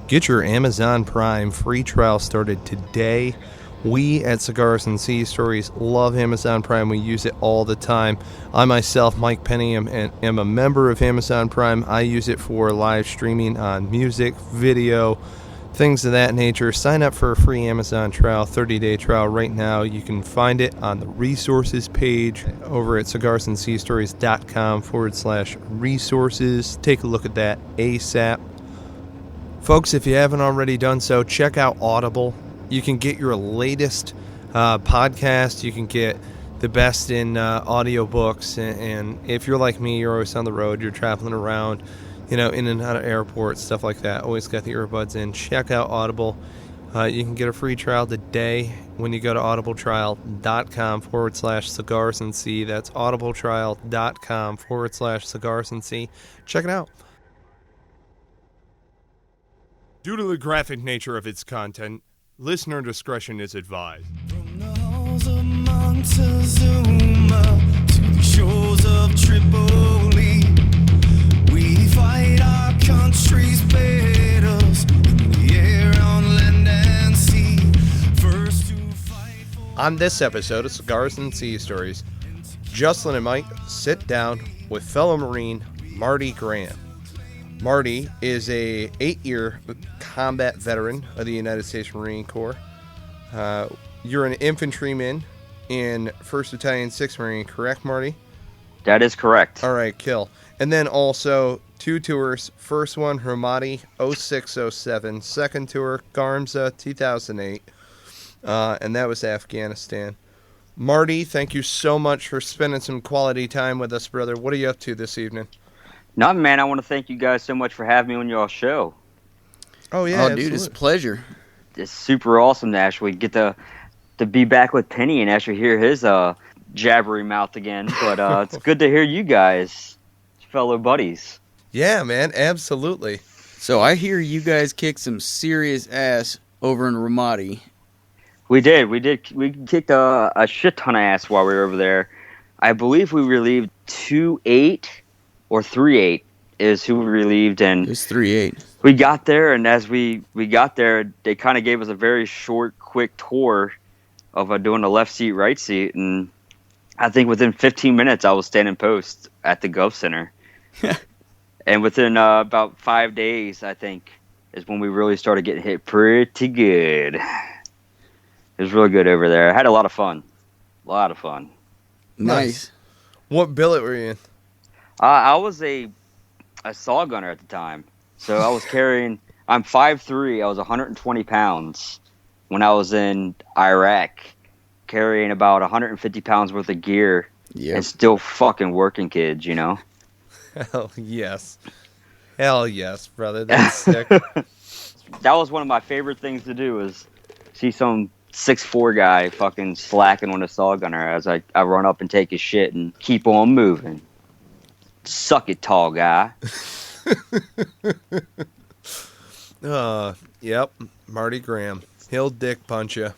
Get your Amazon Prime free trial started today. We at Cigars and Sea Stories love Amazon Prime. We use it all the time. I myself, Mike Penney, am a member of Amazon Prime. I use it for live streaming on music, video, things of that nature. Sign up for a free Amazon trial, 30-day trial right now. You can find it on the resources page over at cigarsandseastories.com/resources. Take a look at that ASAP. Folks, if you haven't already done so, check out Audible. You can get your latest podcast. You can get the best in audiobooks. And if you're like me, you're always on the road. You're traveling around, in and out of airports, stuff like that. Always got the earbuds in. Check out Audible. You can get a free trial today when you go to audibletrial.com/cigarsandsea. That's audibletrial.com/cigarsandsea. Check it out. Due to the graphic nature of its content, listener discretion is advised. From the halls of Montezuma to the shores of Tripoli, we fight our country's battles in the air, on land and sea. First to fight for... On this episode of Cigars and Sea Stories, Jocelyn and Mike sit down with fellow Marine Marty Graham. Marty is a 8-year combat veteran of the United States Marine Corps. You're an infantryman in 1st Battalion, 6th Marine, correct, Marty? That is correct. All right, kill. And then also 2 tours. First one, Ramadi 0607. Second tour, Garmza 2008. And that was Afghanistan. Marty, thank you so much for spending some quality time with us, brother. What are you up to this evening? No, man, I want to thank you guys so much for having me on your show. Oh, yeah, dude, it's a pleasure. It's super awesome to actually get to be back with Penney and actually hear his jabbery mouth again. But it's good to hear you guys, fellow buddies. Yeah, man, absolutely. So I hear you guys kicked some serious ass over in Ramadi. We did. We kicked a shit ton of ass while we were over there. I believe we relieved 2-8 or 3-8 is who we relieved. And it was 3-8. We got there, and as we got there, they kind of gave us a very short, quick tour of doing a left seat, right seat. And I think within 15 minutes, I was standing post at the Gulf Center. And within about 5 days, I think, is when we really started getting hit pretty good. It was really good over there. I had a lot of fun. Nice. What billet were you in? I was a saw gunner at the time. So I was carrying, I'm 5'3", I was 120 pounds when I was in Iraq, carrying about 150 pounds worth of gear and still fucking working kids, Hell yes. Hell yes, brother. That's sick. That was one of my favorite things to do, is see some 6'4" guy fucking slacking on a saw gunner as I run up and take his shit and keep on moving. Suck it, tall guy. Yep, Marty Graham. He'll dick punch you.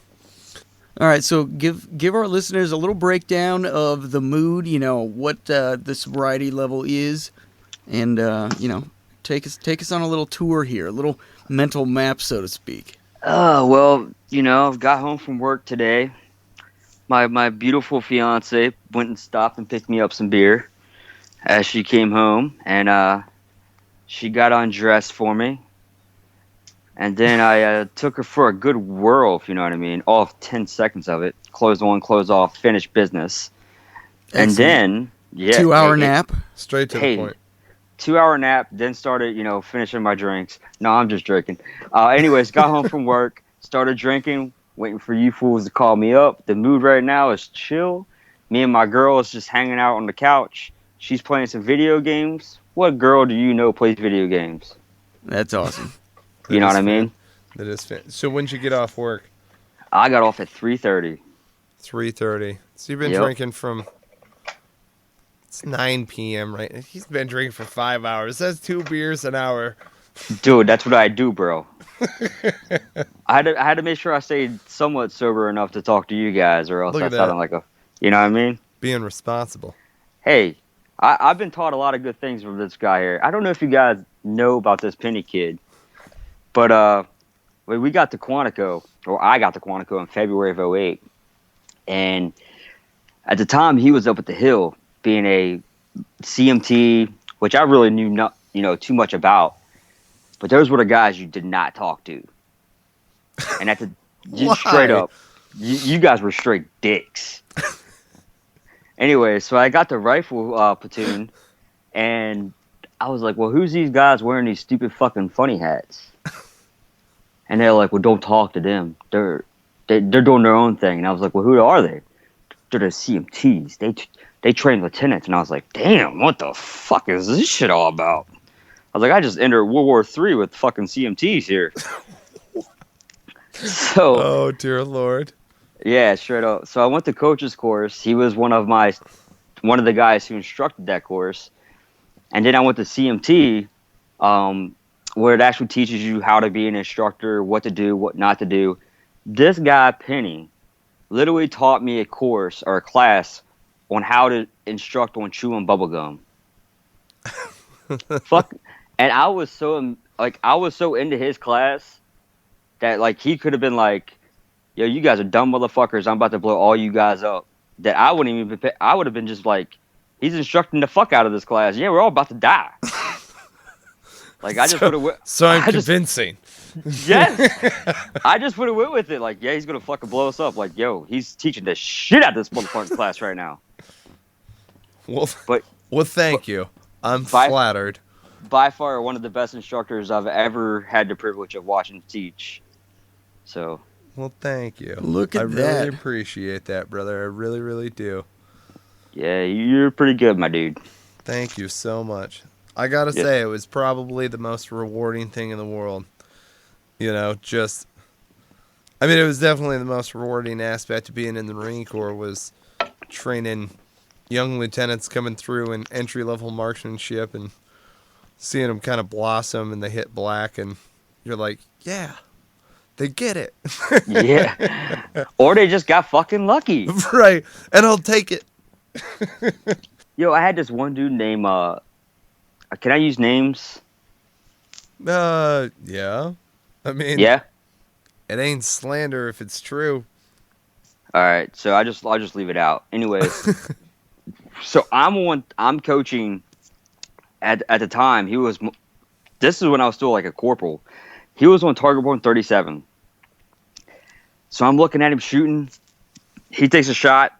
All right, so give our listeners a little breakdown of the mood, what the sobriety level is, and take us on a little tour here, a little mental map, so to speak. Well, I've got home from work today. My beautiful fiance went and stopped and picked me up some beer as she came home, and she got undressed for me. And then I took her for a good whirl, if you know what I mean. All of 10 seconds of it. Close on, close off, finish business. Excellent. And then, 2-hour nap. Straight to the point. 2-hour nap, then started, finishing my drinks. No, I'm just drinking. Anyways, got home from work, started drinking, waiting for you fools to call me up. The mood right now is chill. Me and my girl is just hanging out on the couch. She's playing some video games. What girl do you know plays video games? That's awesome. You know what I mean? That is fan. So when'd you get off work? I got off at 3:30. 3:30. So you've been drinking from... It's 9 p.m., right? He's been drinking for 5 hours. That's 2 beers an hour. Dude, that's what I do, bro. I had to make sure I stayed somewhat sober enough to talk to you guys, or else I sounded like a... You know what I mean? Being responsible. Hey, I've been taught a lot of good things from this guy here. I don't know if you guys know about this Penney kid, But when we got to Quantico, or I got to Quantico in February of '08, and at the time he was up at the Hill being a CMT, which I really knew not, too much about. But those were the guys you did not talk to. And at the straight up, you guys were straight dicks. Anyway, so I got the rifle platoon, and I was like, well, who's these guys wearing these stupid fucking funny hats? And they're like, well, don't talk to them. They're doing their own thing. And I was like, well, who are they? They're the CMTs. They train lieutenants. And I was like, damn, what the fuck is this shit all about? I was like, I just entered World War III with fucking CMTs here. So, oh, dear Lord. Yeah, straight up. So I went to coach's course. He was one of the guys who instructed that course. And then I went to CMT, where it actually teaches you how to be an instructor, what to do, what not to do. This guy, Penney, literally taught me a course or a class on how to instruct on chewing bubblegum. Fuck. And I was so into his class that like he could have been like, yo, you guys are dumb motherfuckers. I'm about to blow all you guys up. That I wouldn't even. I would have been just like, he's instructing the fuck out of this class. Yeah, we're all about to die. Like I just would have. So I'm convincing. Yes, I just would have went with it. Like, yeah, he's gonna fucking blow us up. Like, yo, he's teaching the shit out of this motherfucking class right now. Well, thank you. I'm flattered. By far, one of the best instructors I've ever had the privilege of watching teach. So. Well, thank you. Look at that. I really appreciate that, brother. I really, really do. Yeah, you're pretty good, my dude. Thank you so much. I gotta say, it was probably the most rewarding thing in the world. It was definitely the most rewarding aspect of being in the Marine Corps was training young lieutenants coming through in entry-level marksmanship and seeing them kind of blossom and they hit black and you're like, yeah, they get it. Yeah. Or they just got fucking lucky. Right. And I'll take it. Yo, I had this one dude named, can I use names? Yeah. I mean, yeah. It ain't slander if it's true. All right, so I'll just leave it out. Anyways, so I'm coaching at the time. This is when I was still like a corporal. He was on target point 37. So I'm looking at him shooting. He takes a shot.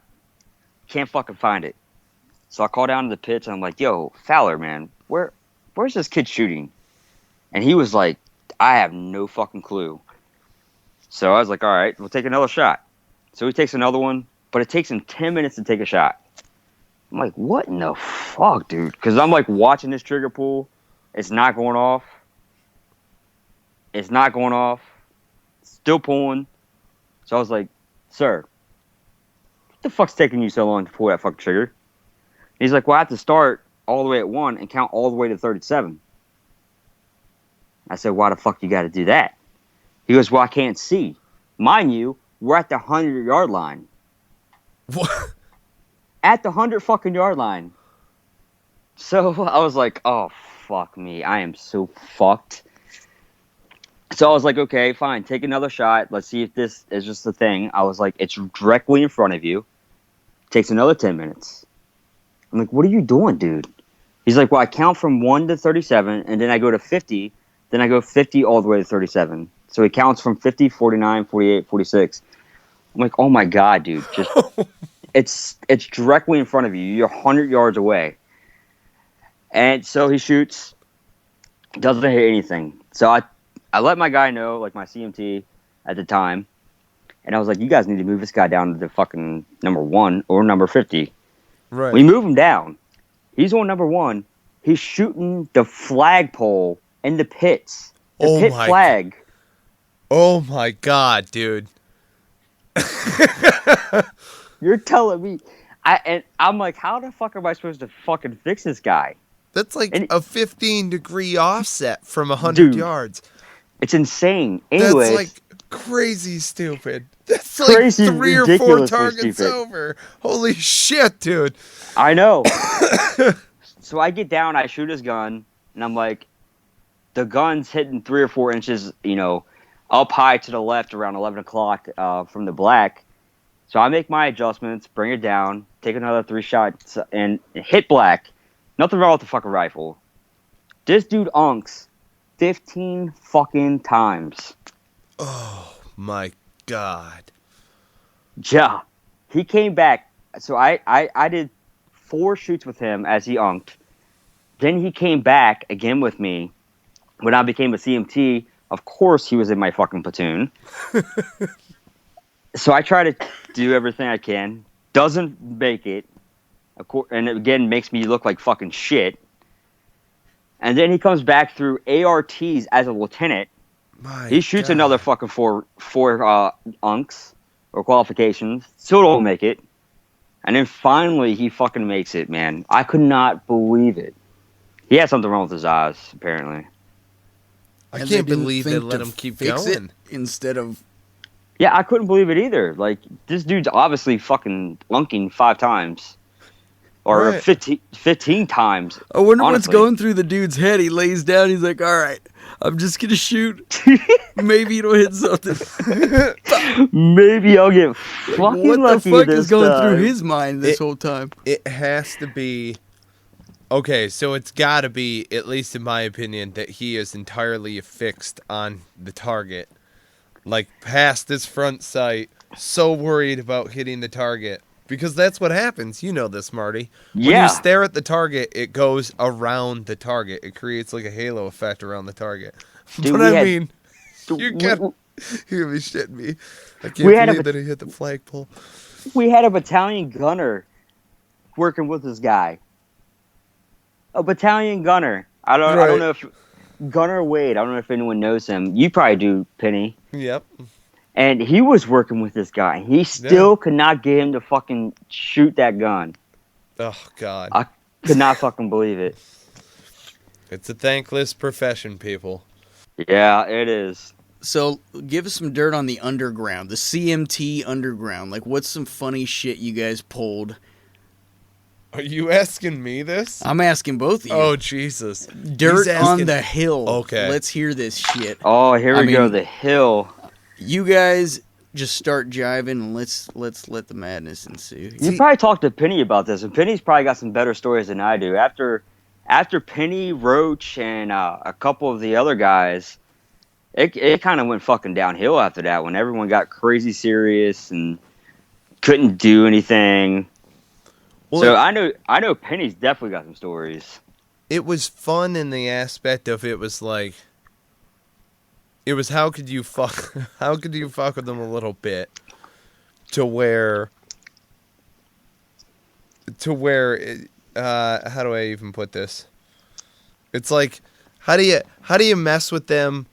Can't fucking find it. So I call down to the pits and I'm like, yo, Fowler, man, where's this kid shooting? And he was like, I have no fucking clue. So I was like, all right, we'll take another shot. So he takes another one, but it takes him 10 minutes to take a shot. I'm like, what in the fuck, dude? Because I'm like watching this trigger pull. It's not going off. It's not going off. Still pulling. So I was like, sir, what the fuck's taking you so long to pull that fucking trigger? And he's like, well, I have to start all the way at 1 and count all the way to 37. I said, why the fuck you got to do that? He goes, well, I can't see. Mind you, we're at the 100-yard line. What? At the 100 fucking yard line. So I was like, oh, fuck me. I am so fucked. So I was like, okay, fine. Take another shot. Let's see if this is just a thing. I was like, it's directly in front of you. Takes another 10 minutes. I'm like, what are you doing, dude? He's like, well, I count from 1 to 37, and then I go to 50. Then I go 50 all the way to 37. So he counts from 50, 49, 48, 46. I'm like, oh my God, dude. Just it's directly in front of you. You're 100 yards away. And so he shoots. Doesn't hit anything. So I let my guy know, like my CMT at the time. And I was like, you guys need to move this guy down to the fucking number 1 or number 50. Right. We move him down. He's on number 1. He's shooting the flagpole in the pits. The pit flag. Oh my God, dude. You're telling me. I'm like, how the fuck am I supposed to fucking fix this guy? That's like a 15-degree offset from 100 yards. It's insane. Anyways, that's like crazy stupid. That's like crazy, 3 or 4 targets over. Holy shit, dude. I know. So I get down, I shoot his gun, and I'm like, the gun's hitting 3 or 4 inches, up high to the left around 11 o'clock from the black. So I make my adjustments, bring it down, take another 3 shots, and hit black. Nothing wrong with the fucking rifle. This dude unks 15 fucking times. Oh, my God. Yeah. He came back. So I did 4 shoots with him as he unked. Then he came back again with me. When I became a CMT, of course he was in my fucking platoon. So I try to do everything I can. Doesn't make it. Of course, and again, makes me look like fucking shit. And then he comes back through ARTs as a lieutenant. He shoots another fucking four unks or qualifications. Still don't make it. And then finally he fucking makes it, man. I could not believe it. He had something wrong with his eyes, apparently. I can't believe they let him keep going. Instead of... Yeah, I couldn't believe it either. Like, this dude's obviously fucking lunking 5 times. Or right. 15 times. I wonder honestly. what's going through the dude's head. He lays down, he's like, all right, I'm just going to shoot. Maybe it'll hit something. Maybe I'll get fucking what lucky the fuck this is going time. through his mind this whole time? It has to be... Okay, so it's got to be, at least in my opinion, that he is entirely fixed on the target. Like, past his front sight, so worried about hitting the target. Because that's what happens. You know this, Marty. When you stare at the target, it goes around the target. It creates like a halo effect around the target. Dude, but I mean, you're gonna be shitting me. I can't believe that he hit the flagpole. We had a battalion gunner working with this guy. A battalion gunner. I don't know if Gunner Wade. I don't know if anyone knows him. You probably do, Penney. Yep. And he was working with this guy. He still could not get him to fucking shoot that gun. Oh, God. I could not fucking believe it. It's a thankless profession, people. Yeah, it is. So, give us some dirt on the underground, the CMT underground. Like, what's some funny shit you guys pulled? Are you asking me this? I'm asking both of you. Oh, Jesus. Dirt on the hill. Okay. Let's hear this shit. Oh, here we go, the hill. You guys just start jiving and let's let the madness ensue. You probably talked to Penney about this, and Penney's probably got some better stories than I do. After Penney, Roach, and a couple of the other guys, it kind of went fucking downhill after that when everyone got crazy serious and couldn't do anything. Well, so I know Penney's definitely got some stories. It was fun in the aspect of it was like, it was how could you fuck with them a little bit to where how do I even put this? It's like how do you mess with them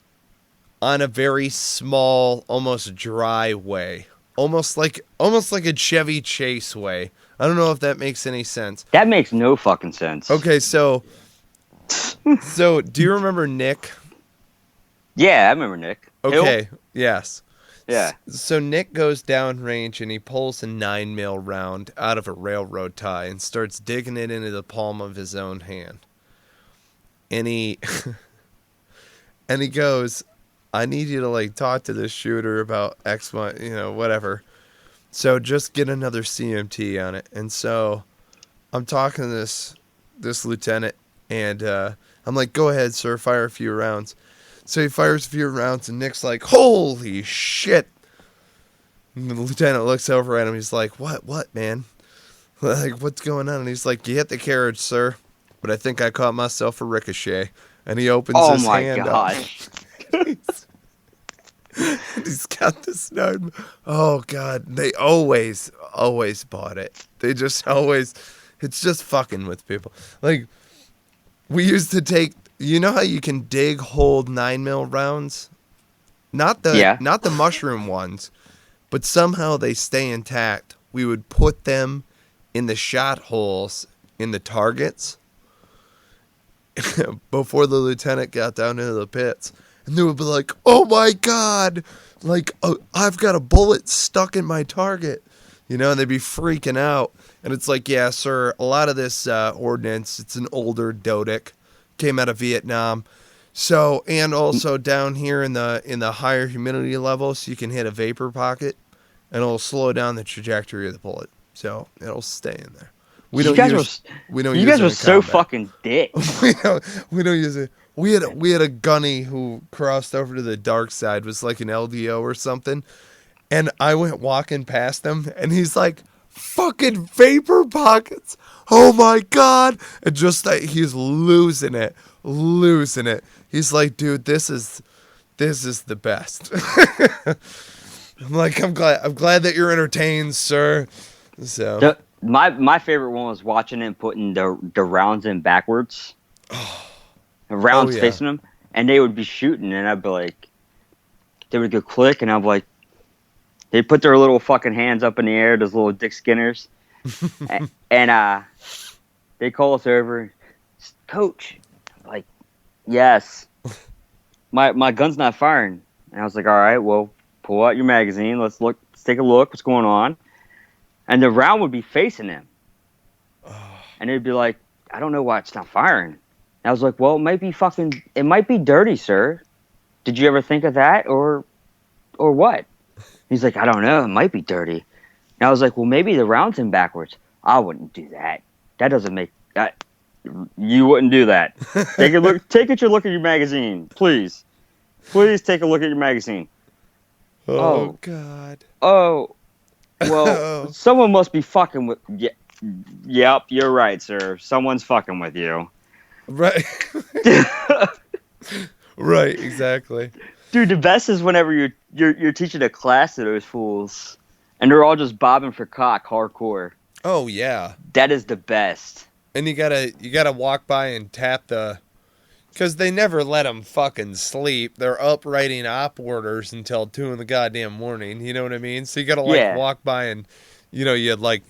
on a very small, almost dry way, almost like a Chevy Chase way. I don't know if that makes any sense. That makes no fucking sense. Okay, so do you remember Nick? Yeah, I remember Nick. Okay, Hill? yes. Yeah. So Nick goes downrange and he pulls a 9mm round out of a railroad tie and starts digging it into the palm of his own hand. And he goes, I need you to like talk to this shooter about X, Y, whatever. So just get another CMT on it. And so I'm talking to this lieutenant and I'm like, go ahead, sir, fire a few rounds. So he fires a few rounds, and Nick's like, holy shit. And the lieutenant looks over at him. He's like, what, man? Like, what's going on? And he's like, you hit the carriage, sir. But I think I caught myself a ricochet. And he opens his hand up. Oh, my God. He's got this nine. Oh, God. They always bought it. They just always, it's just fucking with people. Like, we used to take, you know how you can hold 9mm rounds? Not the mushroom ones, but somehow they stay intact. We would put them in the shot holes in the targets before the lieutenant got down into the pits. And they would be like, oh my God, like, I've got a bullet stuck in my target. And they'd be freaking out. And it's like, yeah, sir, a lot of this ordnance, it's an older Dodic. Came out of Vietnam. So, and also down here in the higher humidity levels, you can hit a vapor pocket, and it'll slow down the trajectory of the bullet. So it'll stay in there. We don't use so fucking dicks. we don't use it. We had a gunny who crossed over to the dark side, was like an LDO or something, and I went walking past him, and he's like, "Fucking vapor pockets! Oh my god!" And just like he's losing it. He's like, "Dude, this is the best." I'm like, I'm glad that you're entertained, sir. So my favorite one was watching him putting the rounds in backwards. Rounds facing them, and they would be shooting, and I'd be like, they would go click, and I'd be like, they put their little fucking hands up in the air, those little Dick Skinners, and they call us over, "Coach," I'm like, "Yes, my gun's not firing," and I was like, "All right, well, pull out your magazine, let's take a look, what's going on," and the round would be facing them, and it'd be like, "I don't know why it's not firing." I was like, "Well, it might be dirty, sir. Did you ever think of that, or what?" He's like, "I don't know. It might be dirty." And I was like, "Well, maybe the round's in backwards." "I wouldn't do that. That doesn't make that. You wouldn't do that. Take a look. Take a look at your magazine, please. Please take a look at your magazine." Oh God. Oh. Well, someone must be fucking with. Yep, you're right, sir. Someone's fucking with you. Right. Right, exactly. Dude, the best is whenever you're teaching a class to those fools, and they're all just bobbing for cock hardcore. Oh yeah. That is the best. And you gotta walk by and tap because they never let them fucking sleep. They're up writing op orders until 2 in the goddamn morning. You know what I mean? So you gotta walk by and you'd like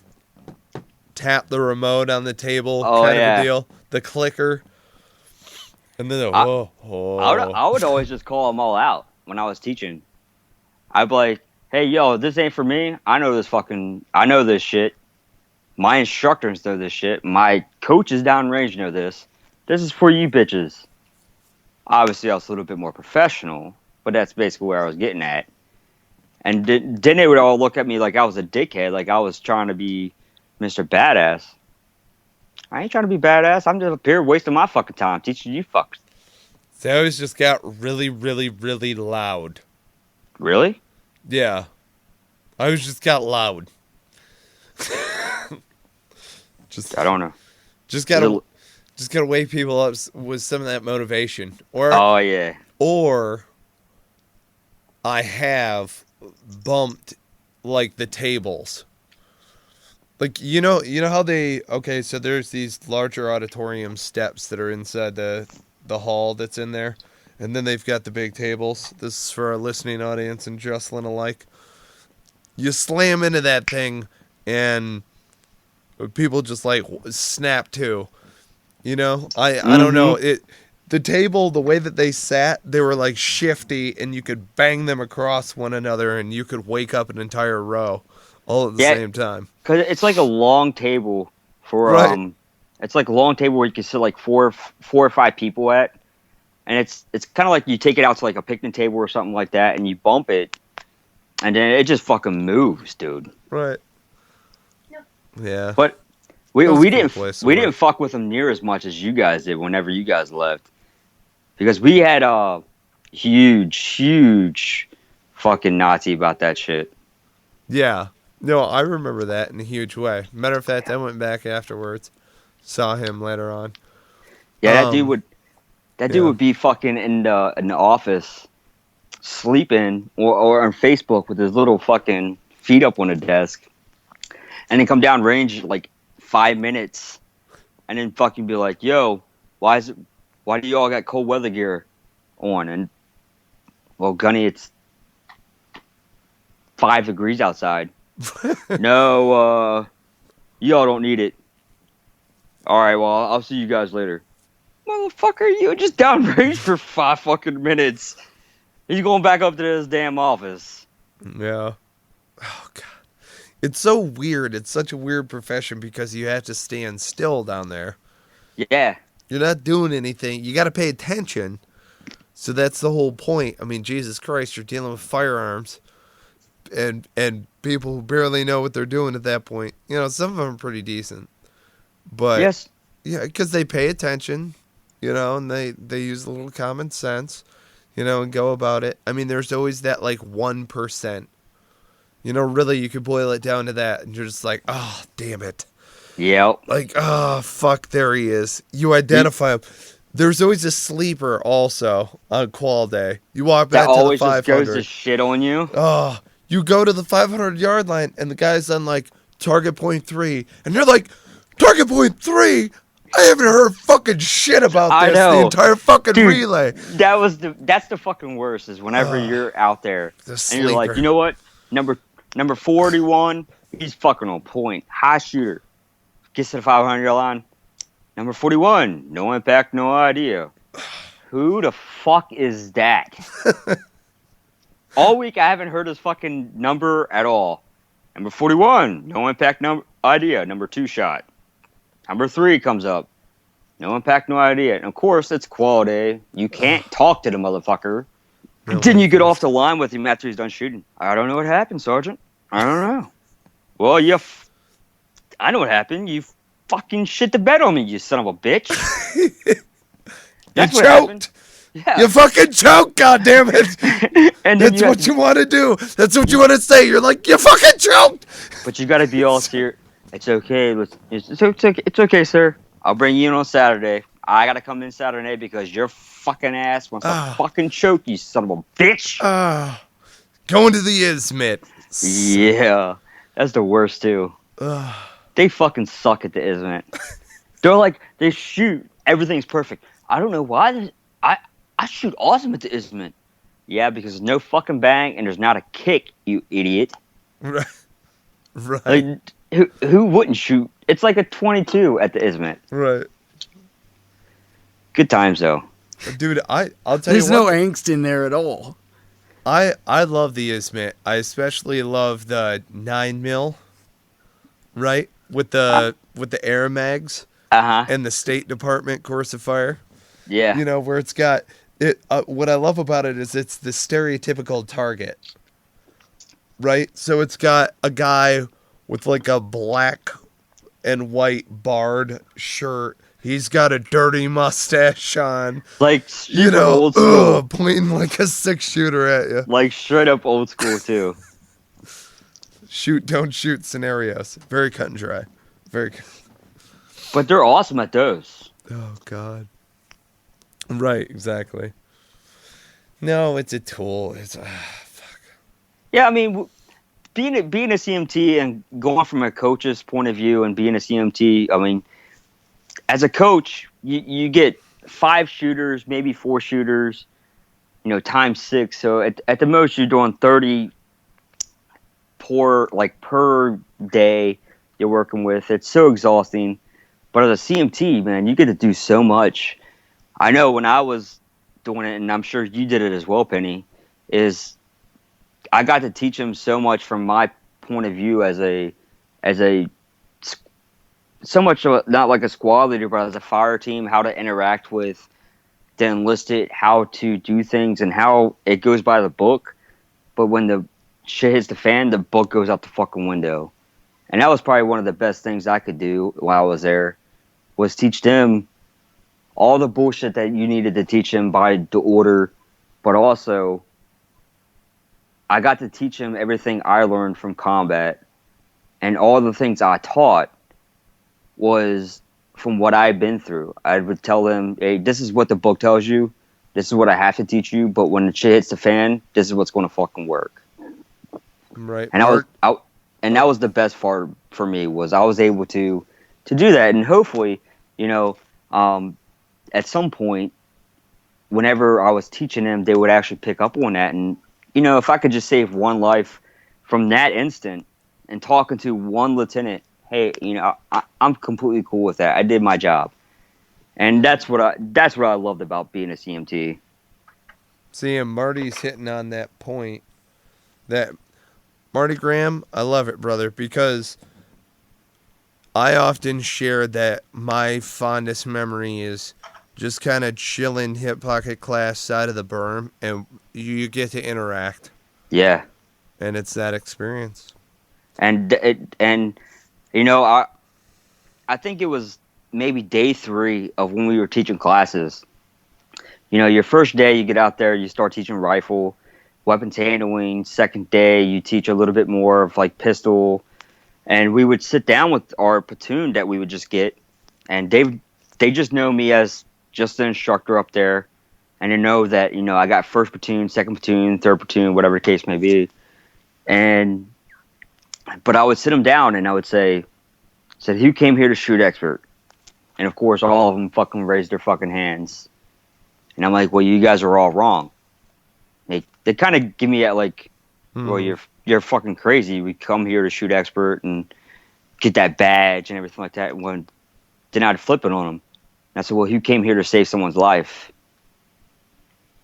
tap the remote on the table, kind of a deal. The clicker, and then I would always just call them all out when I was teaching. I'd be like, "Hey, yo, this ain't for me. I know this shit. My instructors know this shit. My coaches downrange know this. This is for you bitches." Obviously, I was a little bit more professional, but that's basically where I was getting at. And then they would all look at me like I was a dickhead, like I was trying to be Mr. Badass. I ain't trying to be badass. I'm just up here wasting my fucking time teaching you fuckers. They always just got really, really, really loud. Really? Yeah. I always just got loud. I don't know. Just gotta wake people up with some of that motivation. Or I have bumped like the tables. Like, you know how so there's these larger auditorium steps that are inside the hall that's in there, and then they've got the big tables. This is for our listening audience and Jocelyn alike. You slam into that thing, and people just like snap to. I don't know. The table, the way that they sat, they were like shifty, and you could bang them across one another, and you could wake up an entire row all at the same time. Because it's like a long table for it's like a long table where you can sit like four or five people at, and it's kind of like you take it out to like a picnic table or something like that, and you bump it, and then it just fucking moves, dude. Right. Yeah. But we didn't fuck with them near as much as you guys did whenever you guys left, because we had a huge fucking Nazi about that shit. Yeah. No, I remember that in a huge way. Matter of fact, I went back afterwards, saw him later on. Yeah, that dude would be fucking in the office, sleeping or on Facebook with his little fucking feet up on the desk, and then come down range like 5 minutes, and then fucking be like, "Yo, why do you all got cold weather gear on?" And well, Gunny, it's 5 degrees outside. No, y'all don't need it. All right, well, I'll see you guys later. Motherfucker, you just downrange for 5 fucking minutes. He's going back up to his damn office. Yeah. Oh, God. It's so weird. It's such a weird profession because you have to stand still down there. Yeah. You're not doing anything. You got to pay attention, So that's the whole point. I mean, Jesus Christ, you're dealing with firearms and people who barely know what they're doing at that point. You know, some of them are pretty decent. But, Yes. yeah, because they pay attention, you know, and they use a little common sense, you know, and go about it. I mean, there's always that, like, 1%. You know, really, you could boil it down to that, and you're just like, oh, damn it. Yep. Like, oh, fuck, there he is. You identify him. There's always a sleeper also on qual day. You walk back That to the always just 500. goes to shit on you. Oh, you go to the 500-yard line, and the guy's on, like, target point 3. And you're like, target point 3? I haven't heard fucking shit about I this know. the entire fucking Dude, relay. That's the fucking worst is whenever you're out there The and you're like, sleeper. you know what? Number 41, he's fucking on point. High shooter. Gets to the 500-yard line. Number 41, no impact, no idea. Who the fuck is that? All week I haven't heard his fucking number at all. Number 41, no impact, no idea. Number 2 shot. Number 3 comes up. No impact, no idea. And of course, it's quality. You can't talk to the motherfucker. No, Then you get off the line with him after he's done shooting. I don't know what happened, Sergeant. I don't know. Well, I know what happened. You fucking shit the bed on me, you son of a bitch. That's you what choked. happened. Yeah. You fucking choked, goddammit. And then That's what you want to do. That's what you want to say. You're like, you fucking choked. But you got to be all serious. It's okay. It's okay, sir. I'll bring you in on Saturday. I got to come in Saturday because your fucking ass wants to fucking choke, you son of a bitch. Going to the Ismit. Yeah. That's the worst, too. They fucking suck at the Ismit. They're like, they shoot. Everything's perfect. I don't know why. I shoot awesome at the Ismit. Yeah, because there's no fucking bang and there's not a kick, you idiot. Right. Right. Like, who wouldn't shoot? It's like a 22 at the Ismit. Right. Good times, though. Dude, I'll tell There's you no what. angst in there at all. I love the Ismit. I especially love the 9mm, right? With the air mags Uh-huh. and the State Department course of fire. Yeah. You know, where it's got it. What I love about it is it's the stereotypical target, right? So it's got a guy with like a black and white barred shirt. He's got a dirty mustache on. Like, You know, old school. pointing like a 6-shooter at you. Like, straight up old school, too. Shoot, don't shoot scenarios. Very cut and dry. Very. But they're awesome at those. Oh God. Right, exactly. No, it's a tool. It's fuck. Yeah, I mean, being a CMT and going from a coach's point of view and being a CMT, I mean, as a coach, you get 5 shooters, maybe 4 shooters, you know, times 6. So at the most, you're doing 30 per day you're working with. It's so exhausting. But as a CMT, man, you get to do so much. I know when I was doing it, and I'm sure you did it as well, Penny, is I got to teach them so much from my point of view as a so much of not like a squad leader, but as a fire team, how to interact with the enlisted, how to do things, and how it goes by the book. But when the shit hits the fan, the book goes out the fucking window. And that was probably one of the best things I could do while I was there, was teach them all the bullshit that you needed to teach them by the order, but also I got to teach them everything I learned from combat, and all the things I taught was from what I've been through. I would tell them, hey, this is what the book tells you, this is what I have to teach you, but when the shit hits the fan, this is what's going to fucking work. Right. And that was the best part for me, was I was able to do that, and hopefully, you know, at some point, whenever I was teaching them, they would actually pick up on that. And, you know, if I could just save one life from that instant and talking to one lieutenant, hey, you know, I'm completely cool with that. I did my job. And that's what I loved about being a CMT. See, and Marty's hitting on that point. That Marty Graham, I love it, brother, because I often share that my fondest memory is just kind of chilling hip pocket class side of the berm, and you get to interact. Yeah. And it's that experience. And I think it was maybe day 3 of when we were teaching classes. Your first day, you get out there, you start teaching rifle, weapons handling. Second day, you teach a little bit more of like pistol. And we would sit down with our platoon that we would just get, and they just know me as just an instructor up there, and they know that I got first platoon, second platoon, third platoon, whatever the case may be. But I would sit them down and I would said, who came here to shoot expert? And of course, all of them fucking raised their fucking hands. And I'm like, well, you guys are all wrong. They kind of give me at like, well, you're fucking crazy. We come here to shoot expert and get that badge and everything like that. And then I'd flip it on them. And I said, well, who came here to save someone's life?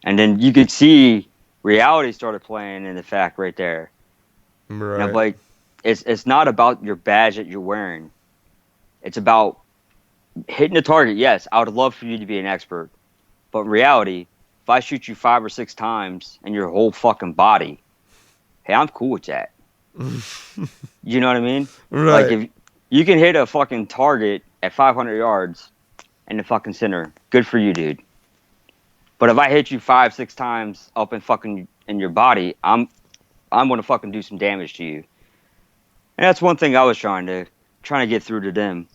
And then you could see reality started playing in the fact right there. Right. And I'm like, it's not about your badge that you're wearing. It's about hitting the target. Yes, I would love for you to be an expert. But in reality, if I shoot you 5 or 6 times and your whole fucking body, hey, I'm cool with that. You know what I mean? Right. Like, if you can hit a fucking target at 500 yards in the fucking center, good for you, dude. But if I hit you 5, 6 times up in your body, I'm gonna fucking do some damage to you. And that's one thing I was trying to get through to them.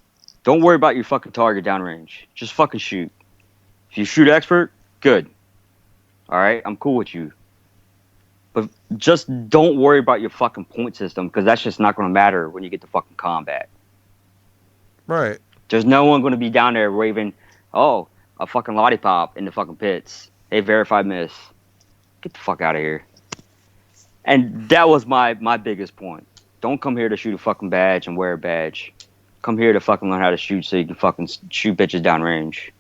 Don't worry about your fucking target downrange. Just fucking shoot. If you shoot expert, good. All right, I'm cool with you. But just don't worry about your fucking point system, because that's just not going to matter when you get to fucking combat. Right. There's no one going to be down there waving, oh, a fucking lollipop in the fucking pits. Hey, verified miss. Get the fuck out of here. And that was my biggest point. Don't come here to shoot a fucking badge and wear a badge. Come here to fucking learn how to shoot so you can fucking shoot bitches downrange.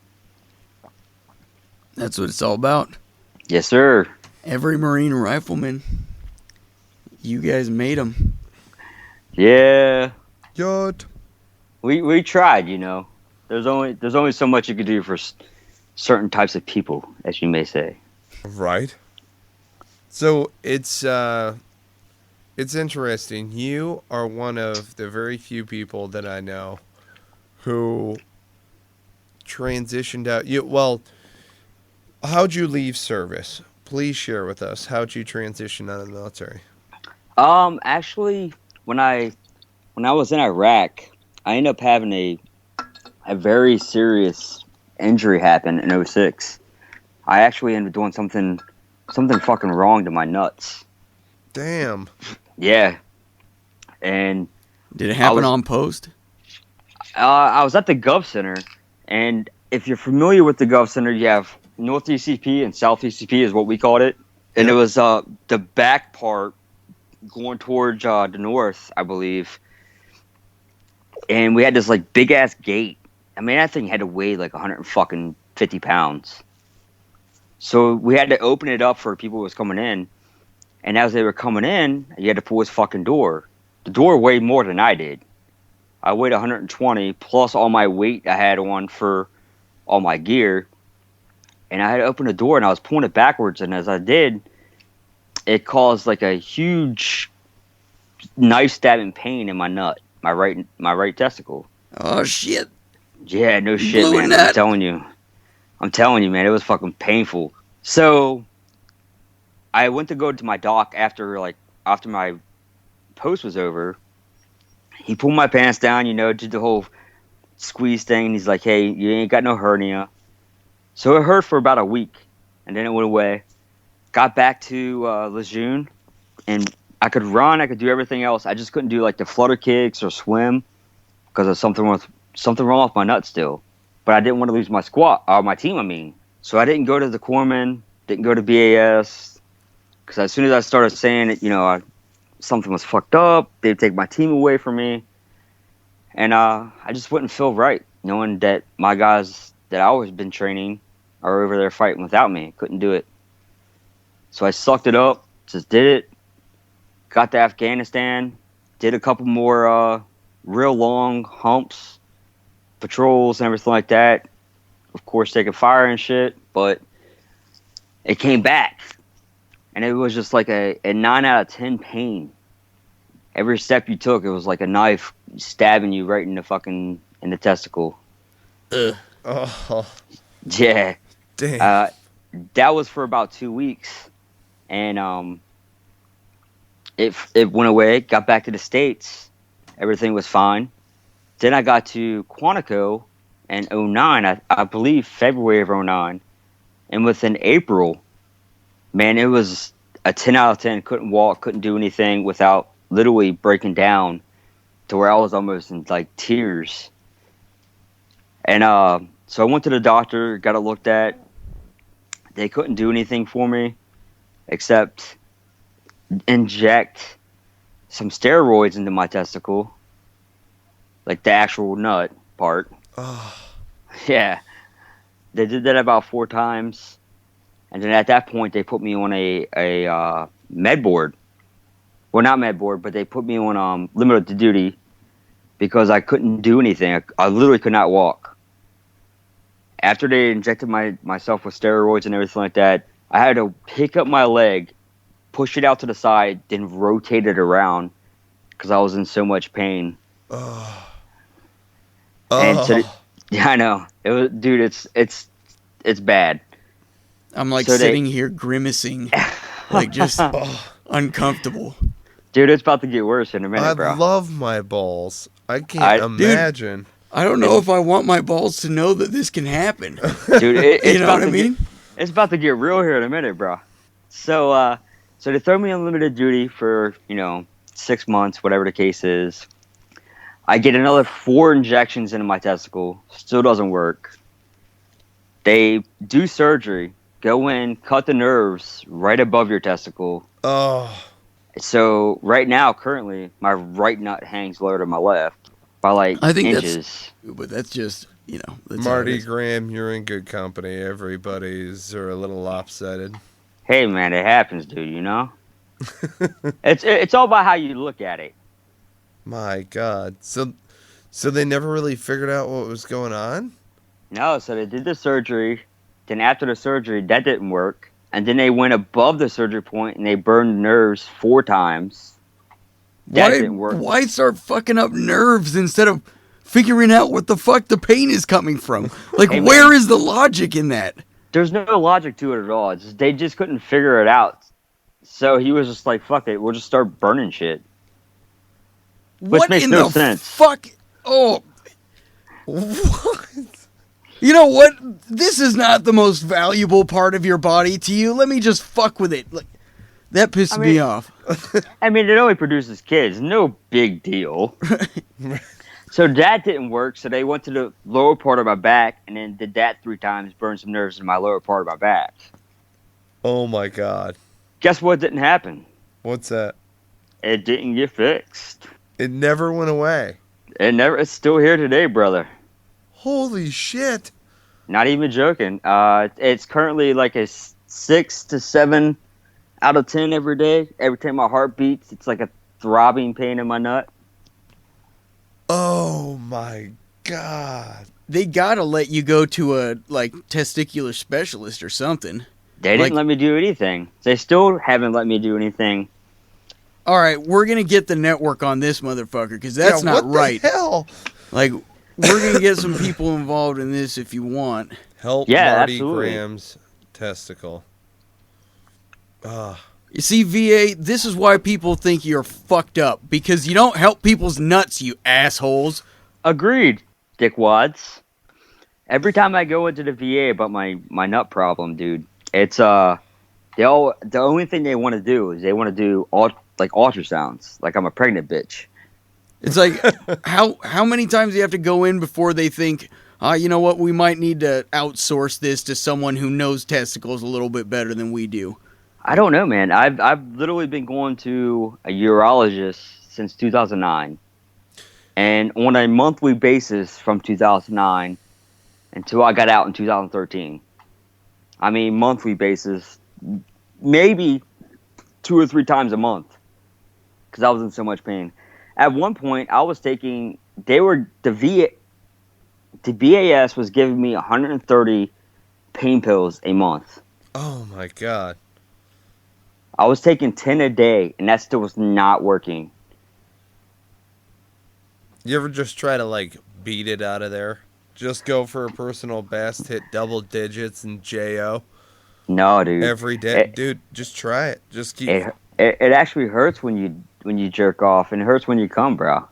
That's what it's all about. Yes, sir. Every Marine rifleman. You guys made them. Yeah. Yod. We tried, There's only so much you could do for certain types of people, as you may say. Right. So it's interesting. You are one of the very few people that I know who transitioned out. How'd you leave service? Please share with us. How'd you transition out of the military? Actually, when I was in Iraq, I ended up having a very serious injury happen in 2006. I actually ended up doing something fucking wrong to my nuts. Damn. Yeah. And did it happen on post? I was at the Gov Center, and if you're familiar with the Gov Center, you have North ECP and South ECP is what we called it. And it was the back part going towards the north, I believe. And we had this like big ass gate. I mean, that thing had to weigh like 150 pounds. So we had to open it up for people who was coming in. And as they were coming in, you had to pull his fucking door. The door weighed more than I did. I weighed 120 plus all my weight I had on for all my gear. And I had to open the door, and I was pulling it backwards. And as I did, it caused like a huge knife stabbing pain in my nut, my right testicle. Oh shit! Yeah, no shit, man. I'm telling you, man. It was fucking painful. So I went to go to my doc after my post was over. He pulled my pants down, did the whole squeeze thing. And he's like, "Hey, you ain't got no hernia." So it hurt for about a week, and then it went away. Got back to Lejeune, and I could run, I could do everything else. I just couldn't do like the flutter kicks or swim because of something wrong with my nuts still. But I didn't want to lose my team. I mean, so I didn't go to the corpsman, didn't go to BAS, because as soon as I started saying it, something was fucked up, they'd take my team away from me, and I just wouldn't feel right knowing that my guys that I always been training are over there fighting without me. Couldn't do it. So I sucked it up, just did it, got to Afghanistan, did a couple more real long humps, patrols and everything like that. of course, taking fire and shit, but it came back. And it was just like a 9 out of 10 pain. Every step you took, it was like a knife stabbing you right in the testicle. Oh, Yeah. damn. That was for about 2 weeks. And it went away, got back to the States. Everything was fine. Then I got to Quantico in 09, I believe February of 09. And within April, man, it was a 10 out of 10. Couldn't walk, couldn't do anything without literally breaking down to where I was almost in like tears. And so I went to the doctor, got it looked at. They couldn't do anything for me except inject some steroids into my testicle, like the actual nut part. Oh. Yeah. They did that about 4 times. And then at that point, they put me on a med board. Well, not med board, but they put me on limited duty because I couldn't do anything. I literally could not walk. After they injected myself with steroids and everything like that, I had to pick up my leg, push it out to the side, then rotate it around because I was in so much pain. Oh. And so, yeah, I know. It was, dude. It's bad. I'm like So sitting here grimacing, like just uncomfortable. Dude, it's about to get worse in a minute, I bro. love my balls. I can't imagine. I don't know if I want my balls to know that this can happen. Dude, it's You know about what I to mean? It's about to get real here in a minute, bro. So they throw me on limited duty for 6 months, whatever the case is. I get another 4 injections into my testicle. Still doesn't work. They do surgery, go in, cut the nerves right above your testicle. Oh. So right now, currently, my right nut hangs lower than my left by like I think inches. But that's just, that's Marty Graham, you're in good company. Everybody's are a little lopsided. Hey, man, it happens, dude. It's all about how you look at it. My God. So they never really figured out what was going on? No, so they did the surgery. Then after the surgery, that didn't work. And then they went above the surgery point and they burned nerves 4 times. That didn't work. Why start fucking up nerves instead of figuring out what the fuck the pain is coming from? Like, Hey, where man. is the logic in that? There's no logic to it at all. They just couldn't figure it out. So he was just like, fuck it, we'll just start burning shit. Which What makes in no the sense. fuck? Oh. What? You know what? This is not the most valuable part of your body to you. Let me just fuck with it. Like, that pissed me off. I mean, it only produces kids. No big deal. So that didn't work. So they went to the lower part of my back and then did that 3 times, burned some nerves in my lower part of my back. Oh, my God. Guess what didn't happen? What's that? It didn't get fixed. It never went away. It's still here today, brother. Holy shit. Not even joking. It's currently like a 6 to 7 out of 10 every day. Every time my heart beats, it's like a throbbing pain in my nut. Oh, my God. They gotta let you go to a, testicular specialist or something. They didn't let me do anything. They still haven't let me do anything. All right, we're gonna get the network on this motherfucker, because that's Yeah, not what the right. hell? Like, we're gonna get some people involved in this if you want. Help Yeah, Marty absolutely. Graham's testicle. You see, VA, this is why people think you're fucked up, because you don't help people's nuts, you assholes. Agreed, dickwads. Every time I go into the VA about my nut problem, dude, it's the only thing they want to do is they want to do ultrasounds, like I'm a pregnant bitch. It's like, how many times do you have to go in before they think, you know what, we might need to outsource this to someone who knows testicles a little bit better than we do? I don't know, man. I've literally been going to a urologist since 2009, and on a monthly basis from 2009 until I got out in 2013. I mean, monthly basis, maybe 2 or 3 times a month, because I was in so much pain. At one point, I was taking. The the BAS was giving me 130 pain pills a month. Oh my God. I was taking 10 a day, and that still was not working. You ever just try to like beat it out of there? Just go for a personal best, hit double digits and JO No, dude. every day, dude. Just try it. Just keep. It actually hurts when you jerk off, and it hurts when you come, bro.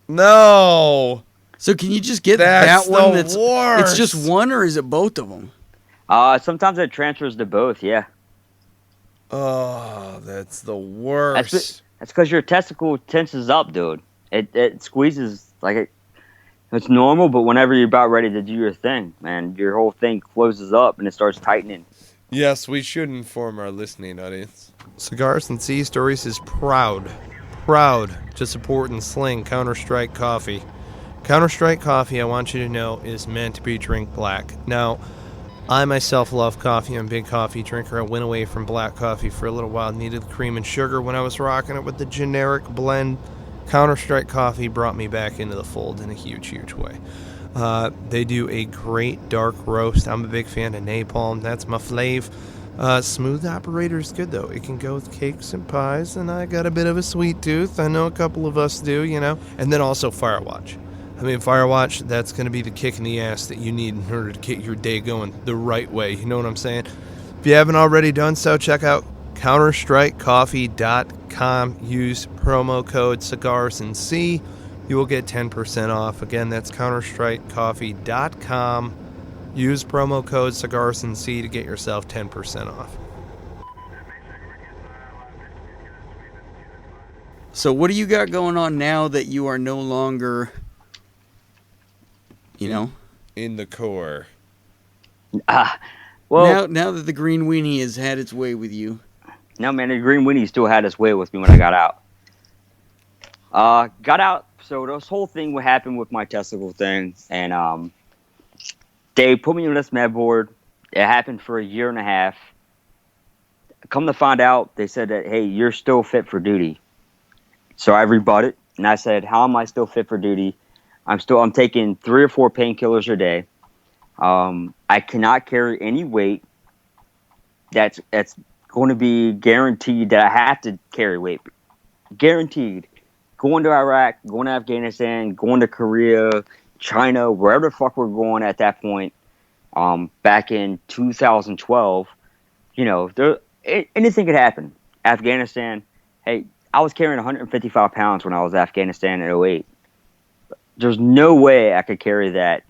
No. So can you just get That's that one? the That's worst. It's just one, or is it both of them? Sometimes it transfers to both. Yeah. Oh, that's the worst. That's because your testicle tenses up, dude. It squeezes it's normal, but whenever you're about ready to do your thing, man, your whole thing closes up and it starts tightening. Yes, we should inform our listening audience. Cigars and Sea Stories is proud to support and sling Counter-Strike coffee. Counter-Strike coffee, I want you to know, is meant to be drink black. Now, I myself love coffee. I'm a big coffee drinker. I went away from black coffee for a little while. Needed the cream and sugar when I was rocking it with the generic blend. Counter-Strike coffee brought me back into the fold in a huge, huge way. They do a great dark roast. I'm a big fan of napalm. That's my fave. Smooth operator is good, though. It can go with cakes and pies, and I got a bit of a sweet tooth. I know a couple of us do, you know. And then also Firewatch. I mean, Firewatch, that's going to be the kick in the ass that you need in order to get your day going the right way. You know what I'm saying? If you haven't already done so, check out counterstrikecoffee.com. Use promo code Cigars and Sea. You will get 10% off. Again, that's counterstrikecoffee.com. Use promo code Cigars and Sea to get yourself 10% off. So what do you got going on now that you are no longer, in the core? Well, now that the green weenie has had its way with you? No, man, the green weenie still had its way with me when I got out. Got out, so this whole thing what happened with my testicle thing, and they put me on this med board. It happened for a year and a half. Come to find out, they said that, hey, you're still fit for duty. So I rebutted, and I said, how am I still fit for duty? I'm taking 3 or 4 painkillers a day. I cannot carry any weight that's going to be guaranteed that I have to carry weight. Guaranteed. Going to Iraq, going to Afghanistan, going to Korea, China, wherever the fuck we're going at that point, back in 2012, anything could happen. Afghanistan, hey, I was carrying 155 pounds when I was in Afghanistan in 2008. There's no way I could carry that.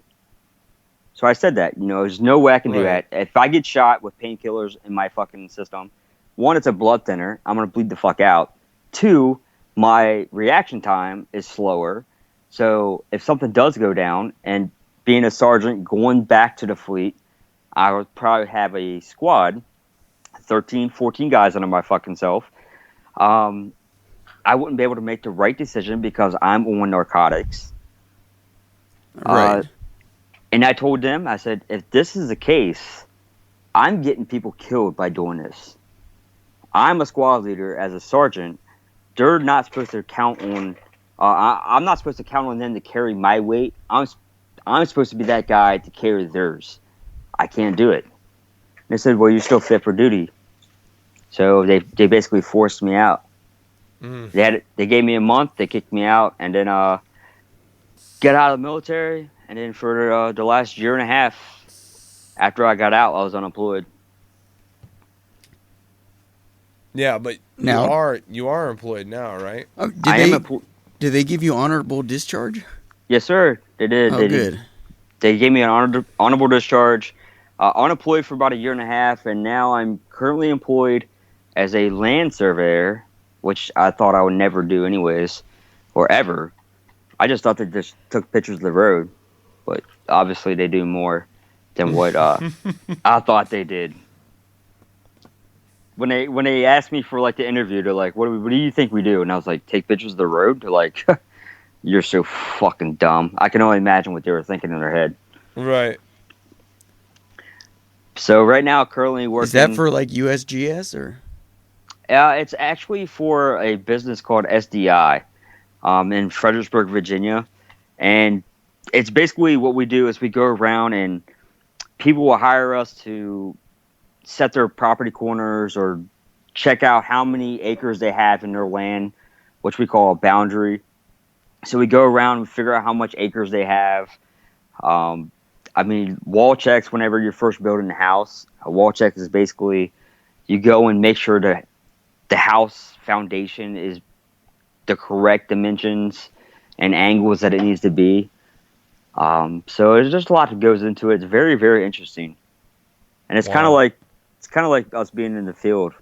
So I said that, there's no way I can do that. If I get shot with painkillers in my fucking system, 1, it's a blood thinner. I'm going to bleed the fuck out. 2, my reaction time is slower. So if something does go down, and being a sergeant going back to the fleet, I would probably have a squad, 13, 14 guys under my fucking self. I wouldn't be able to make the right decision because I'm on narcotics. Right. And I told them, I said, if this is the case, I'm getting people killed by doing this. I'm a squad leader as a sergeant. They're not supposed to count on. I'm not supposed to count on them to carry my weight. I'm supposed to be that guy to carry theirs. I can't do it. And they said, well, you're still fit for duty. So they basically forced me out. They gave me a month. They kicked me out, and then get out of the military. And then for the last year and a half, after I got out, I was unemployed. Yeah, but now, you are employed now, right? Did they give you honorable discharge? Yes, sir. They did. Oh, they good. Did. They gave me an honorable discharge. Unemployed for about a year and a half, and now I'm currently employed as a land surveyor, which I thought I would never do anyways, or ever. I just thought they just took pictures of the road, but obviously they do more than what I thought they did. When they asked me for the interview, they're like, "What do you think we do?" And I was like, "Take pictures of the road." They're like, "You're so fucking dumb." I can only imagine what they were thinking in their head. Right. So right now, currently working. Is that for USGS or? It's actually for a business called SDI, in Fredericksburg, Virginia, and it's basically what we do is we go around and people will hire us to set their property corners or check out how many acres they have in their land, which we call a boundary. So we go around and figure out how much acres they have. Wall checks whenever you're first building a house. A wall check is basically you go and make sure that the house foundation is the correct dimensions and angles that it needs to be. So there's just a lot that goes into it. It's very, very interesting. And it's kind of like us being in the field.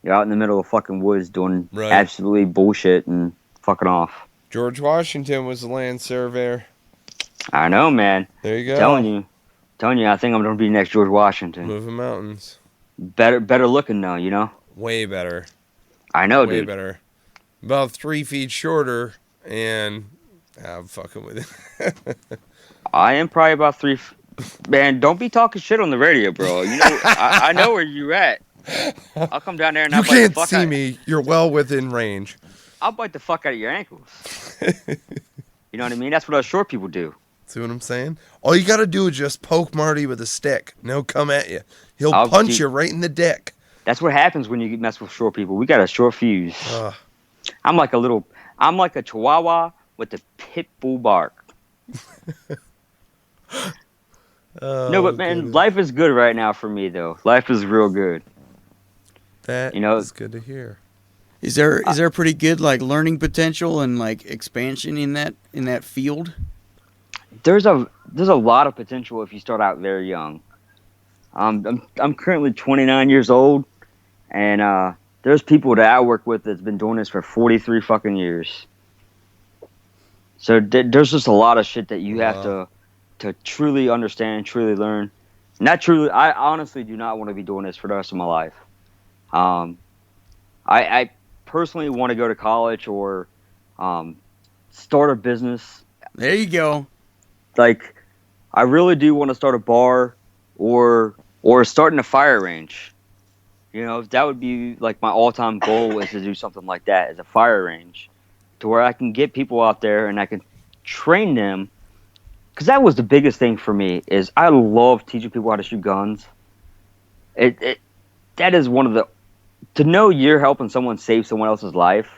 You're out in the middle of fucking woods doing absolutely bullshit and fucking off. George Washington was a land surveyor. I know, man. There you go. Telling you, I think I'm going to be next George Washington. Moving mountains. Better looking though, you know? Way better. I know, Way dude. better. About 3 feet shorter, and I'm fucking with it. I am probably about 3. Man, don't be talking shit on the radio, bro. You know, I know where you at. I'll come down there and you I'll bite can't the fuck see out. me. You're well within range. I'll bite the fuck out of your ankles. You know what I mean? That's what us short people do. See what I'm saying? All you got to do is just poke Marty with a stick. And he'll come at you. He'll punch you right in the dick. That's what happens when you mess with short people. We got a short fuse. I'm like a chihuahua with a pit bull bark. No, but man, goodness. life is good right now for me though. Life is real good. That is good to hear. Is there pretty good like learning potential and like expansion in that field? There's a lot of potential if you start out very young. I'm currently 29 years old, and there's people that I work with that's been doing this for 43 fucking years. So there's just a lot of shit that you have to truly understand, truly learn. Not truly. I honestly do not want to be doing this for the rest of my life. I personally want to go to college or start a business. There you go. Like, I really do want to start a bar or starting a fire range. You know, that would be like my all-time goal is to do something like that, as a fire range, to where I can get people out there and I can train them. Because that was the biggest thing for me, is I love teaching people how to shoot guns. That is one of the, to know you're helping someone save someone else's life,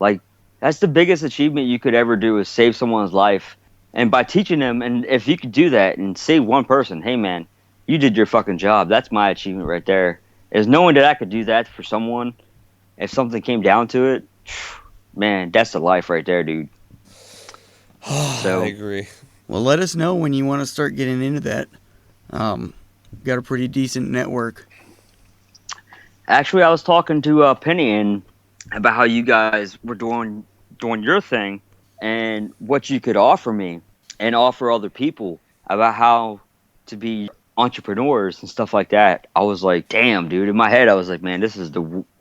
like, that's the biggest achievement you could ever do, is save someone's life. And by teaching them, and if you could do that and save one person, hey man, you did your fucking job. That's my achievement right there. Is knowing that I could do that for someone, if something came down to it, man, that's the life right there, dude. So I agree. Well, let us know when you want to start getting into that. Got a pretty decent network. actually, I was talking to Penney and about how you guys were doing your thing and what you could offer me and offer other people about how to be entrepreneurs and stuff like that. I was like, damn, dude. In my head, I was like, man, this is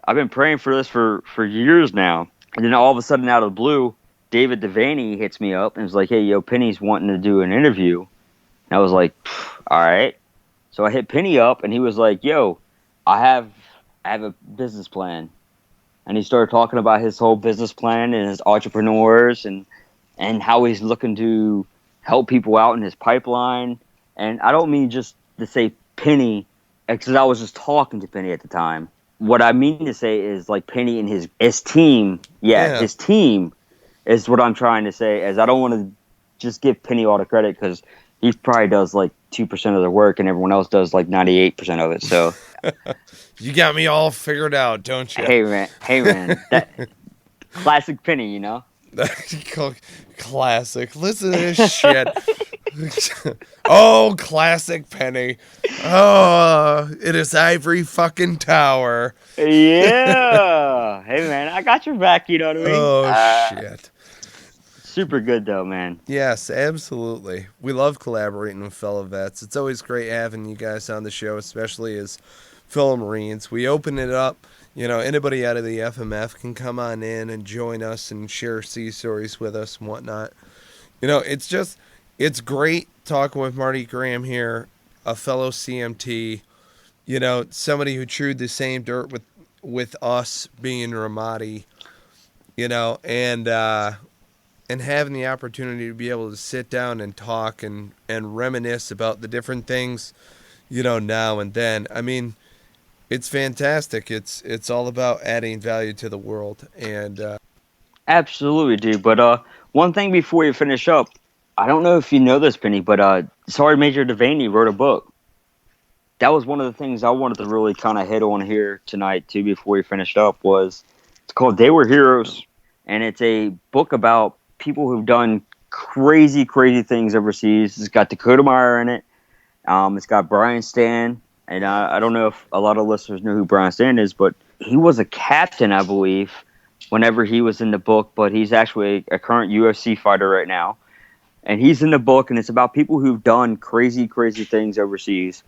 I've been praying for this for years now. And then all of a sudden, out of the blue, David Devaney hits me up and was like, hey, yo, Penny's wanting to do an interview. And I was like, all right. So I hit Penney up, and he was like, yo, I have a business plan. And he started talking about his whole business plan and his entrepreneurs and how he's looking to help people out in his pipeline. And I don't mean just to say Penney, because I was just talking to Penney at the time. What I mean to say is like Penney and his team. Yeah, his team is what I'm trying to say. As I don't want to just give Penney all the credit, because he probably does like 2% of the work and everyone else does like 98% of it. So you got me all figured out, don't you? Hey man, that classic Penney, you know. Classic. Listen to this shit. Oh, classic Penney. Oh, it is Ivory fucking Tower. Yeah. Hey man, I got your back. You know what I mean? Oh shit. Super good though, man. Yes, absolutely. We love collaborating with fellow vets. It's always great having you guys on the show, especially as fellow Marines. We open it up. You know, anybody out of the FMF can come on in and join us and share sea stories with us and whatnot. You know, it's great talking with Marty Graham here, a fellow CMT, you know, somebody who chewed the same dirt with us being Ramadi, you know, and and having the opportunity to be able to sit down and talk and reminisce about the different things, now and then. I mean, it's fantastic. It's all about adding value to the world. And Absolutely, dude. But one thing before you finish up, I don't know if you know this, Penny, but Sergeant Major Devaney wrote a book. That was one of the things I wanted to really kind of hit on here tonight, too, before we finished up, it's called They Were Heroes, and it's a book about people who've done crazy, crazy things overseas. It's got Dakota Meyer in it. It's got Brian Stan, and I don't know if a lot of listeners know who Brian Stan is, but he was a captain, I believe, whenever he was in the book, but he's actually a current UFC fighter right now. And he's in the book, and it's about people who've done crazy, crazy things overseas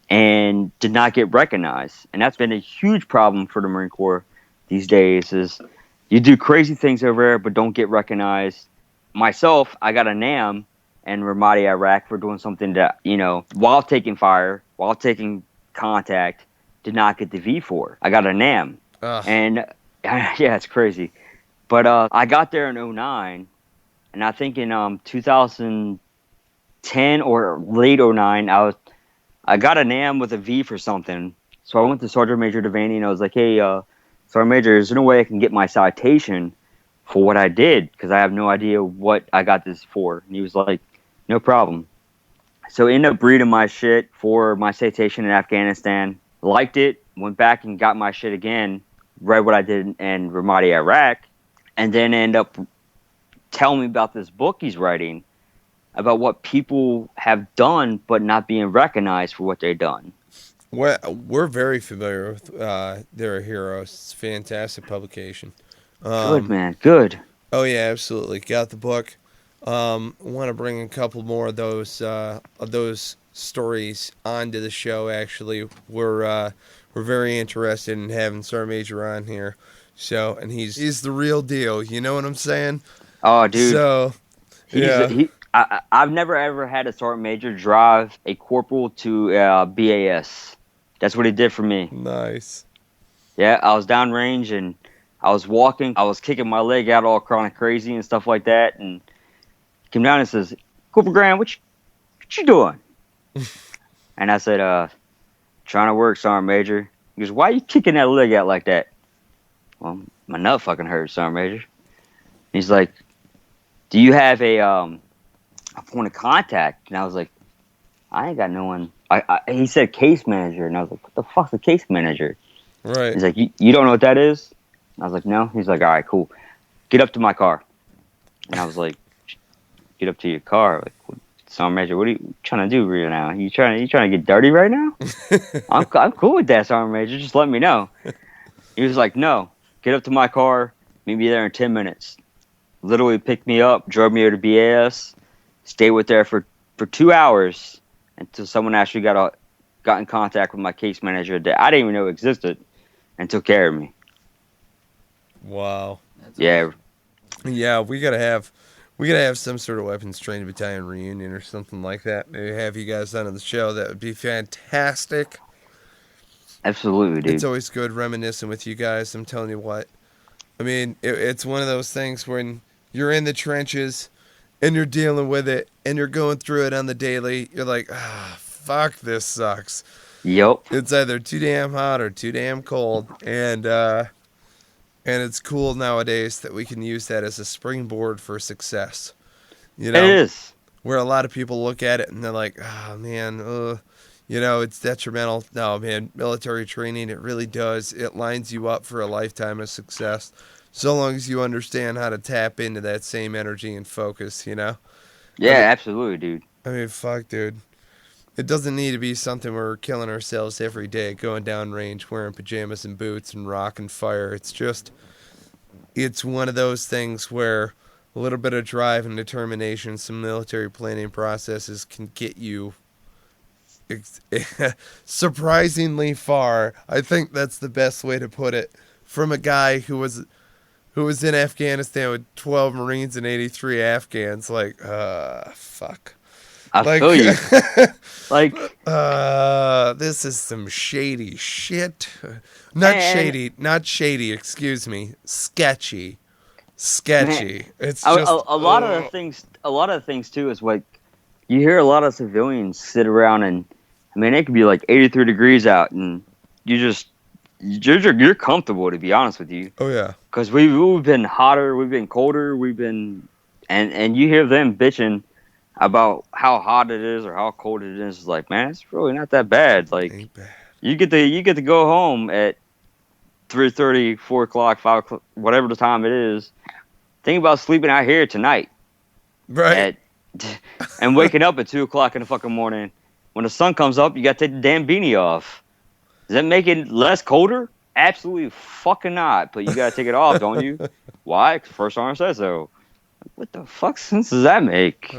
and did not get recognized. And that's been a huge problem for the Marine Corps these days, is you do crazy things over there but don't get recognized. Myself, I got a NAM in Ramadi, Iraq for doing something that, while taking fire, while taking contact, did not get the V for. I got a NAM. Ugh. And, yeah, it's crazy. But I got there in 2009, and I think in 2010 or late 2009, I got a NAM with a V for something. So I went to Sergeant Major Devaney, and I was like, hey, Sergeant Major, is there no way I can get my citation for what I did? Because I have no idea what I got this for. And he was like, no problem. So I ended up reading my shit for my citation in Afghanistan, liked it, went back and got my shit again, read what I did in Ramadi, Iraq, and then end up telling me about this book he's writing about what people have done but not being recognized for what they've done. We're very familiar with They're Heroes. It's a fantastic publication. Good, man. Good. Oh, yeah, absolutely. Got the book. Want to bring a couple more of those stories onto the show, actually. We're very interested in having Sergeant Major on here. So, and he's the real deal. You know what I'm saying? Oh, dude. So, yeah. I've never ever had a sergeant major drive a corporal to BAS. That's what he did for me. Nice. Yeah, I was downrange and I was walking. I was kicking my leg out all kind of crazy and stuff like that. And he came down and says, Corporal Graham, what you doing? And I said, trying to work, Sergeant Major. He goes, why are you kicking that leg out like that? Well, my nut fucking hurts, Sergeant Major. He's like, do you have a point of contact? And I was like, I ain't got no one. He said case manager, and I was like, what the fuck's a case manager? Right. He's like, you don't know what that is? I was like, no. He's like, all right, cool. Get up to my car. And I was like, get up to your car? Like, Sergeant Major, what are you trying to do right now? You trying to get dirty right now? I'm cool with that, Sergeant Major. Just let me know. He was like, no. Get up to my car. Meet me there in 10 minutes. Literally picked me up, drove me over to BAS, stayed with there for 2 hours until someone actually got in contact with my case manager that I didn't even know existed and took care of me. Wow. Yeah. Yeah, we gotta have some sort of Weapons Training Battalion reunion or something like that. Maybe have you guys on the show. That would be fantastic. Absolutely, dude. It's always good reminiscing with you guys. I'm telling you what. I mean, it's one of those things when you're in the trenches and you're dealing with it and you're going through it on the daily. You're like, fuck, this sucks. Yep. It's either too damn hot or too damn cold. And it's cool nowadays that we can use that as a springboard for success. You know, it is. Where a lot of people look at it and they're like, oh, man, it's detrimental. No, man, military training, it really does. It lines you up for a lifetime of success. So long as you understand how to tap into that same energy and focus, Yeah, absolutely, dude. I mean, fuck, dude. It doesn't need to be something where we're killing ourselves every day, going down range, wearing pajamas and boots and rocking fire. It's one of those things where a little bit of drive and determination, some military planning processes can get you surprisingly far. I think that's the best way to put it. From a guy who was in Afghanistan with 12 Marines and 83 Afghans, fuck. I feel you. This is some shady shit. Not shady, excuse me. Sketchy sketchy. Man, It's a, just a lot of the things. A lot of the things too is like you hear a lot of civilians sit around and I mean it could be like 83 degrees out and you're comfortable, to be honest with you. Oh yeah. Because we've been hotter, we've been colder, we've been and you hear them bitching about how hot it is or how cold it is. It's like, man, it's really not that bad. Like Ain't bad. you get to go home at 3:30, 4 o'clock, 5 o'clock, whatever the time it is. Think about sleeping out here tonight. Right. And waking up at 2 o'clock in the fucking morning. When the sun comes up, you got to take the damn beanie off. Does that make it less colder? Absolutely fucking not. But you got to take it off, don't you? Why? 'Cause First Sergeant says so. What the fuck sense does that make?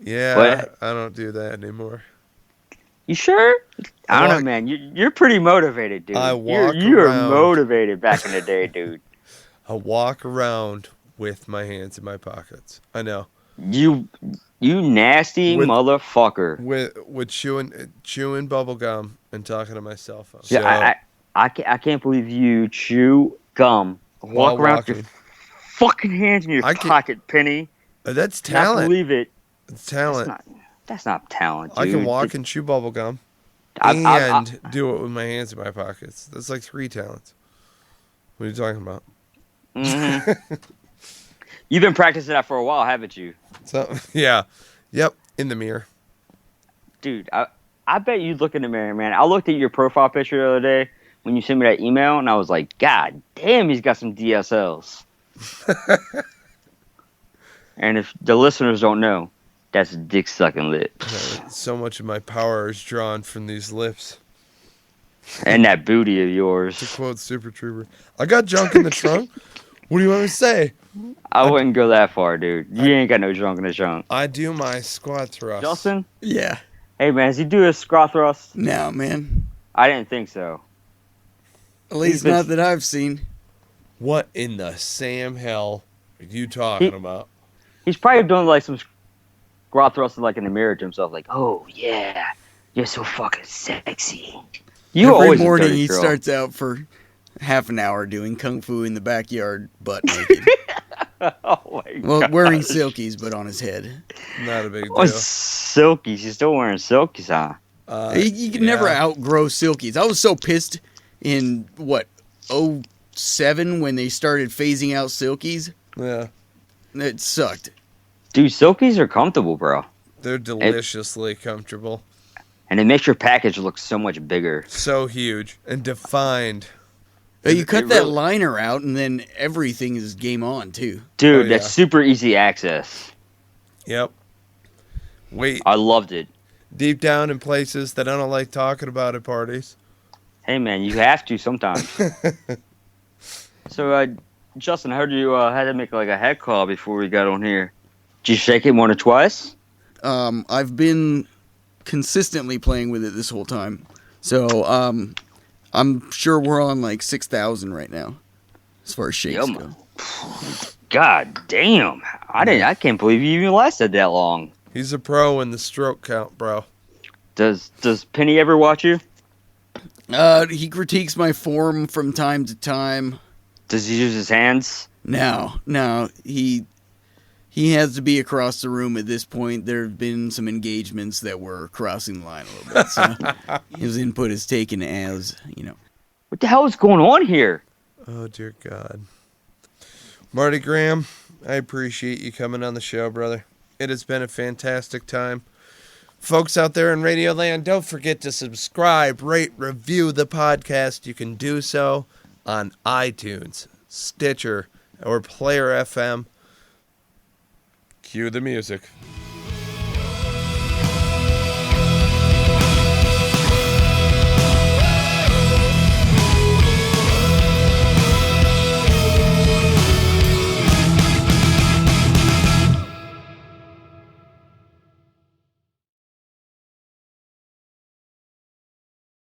Yeah, But- I don't do that anymore. You sure? I don't walk- know, man. You're pretty motivated, dude. I walk You're around. motivated back in the day, dude. I walk around with my hands in my pockets. I know. You nasty With- motherfucker. With chewing bubble gum and talking to my cell phone. Yeah, I can't believe you chew gum. While Walk around with your fucking hands in your pocket, Penny. That's Not talent. believe it. It's talent. That's not talent, dude. I can walk and chew bubble gum I- and do it with my hands in my pockets. That's like 3 talents. What are you talking about? Mhm. You've been practicing that for a while, haven't you? So yeah, yep. In the mirror. Dude, I bet you look in the mirror, man. I looked at your profile picture the other day when you sent me that email, and I was like, God damn, he's got some DSLs. And if the listeners don't know, that's dick sucking lips. So much of my power is drawn from these lips. And that booty of To yours. quote Super Trooper, I got junk in the trunk. What do you want me to say? I wouldn't go that far, dude. You ain't got no junk in the trunk. I do my squat thrust. Justin? Yeah. Hey, man, does he do his squat thrust? No, man. I didn't think so. At least been- not that I've seen. What in the Sam hell are you talking about? He's probably doing like some squat thrusts like in the mirror to himself, like, oh, yeah, you're so fucking sexy. You Every always a morning dirty he girl. starts out for half an hour doing kung fu in the backyard, butt naked. Oh, my Well, God. wearing silkies, but on his head. Not a big deal. Oh, silkies. He's still wearing silkies, huh? You can never outgrow silkies. I was so pissed in, 07 when they started phasing out silkies. Yeah, It sucked. Dude, silkies are comfortable, bro. they're deliciously comfortable. And it makes your package look so much bigger. So huge and defined. You cut that really- liner out, and then everything is game on, too. Dude, Oh, that's yeah. super easy access. Yep. Wait, I loved it. deep down in places that I don't like talking about at parties. Hey, man, you have to sometimes. So, Justin, I heard you had to make like a head call before we got on here. Did you shake it more than twice? I've been consistently playing with it this whole time. So, I'm sure we're on like 6,000 right now, as far as shakes Yeah, go. God damn. I can't believe you even lasted that long. He's a pro in the stroke count, bro. Does Penny ever watch you? He critiques my form from time to time. Does he use his hands? No, he has to be across the room at this point. There have been some engagements that were crossing the line a little bit, so his input is taken as, What the hell is going on here? Oh, dear God. Marty Graham, I appreciate you coming on the show, brother. It has been a fantastic time. Folks out there in Radio Land, don't forget to subscribe, rate, review the podcast. You can do so on iTunes, Stitcher, or Player FM. Cue the music.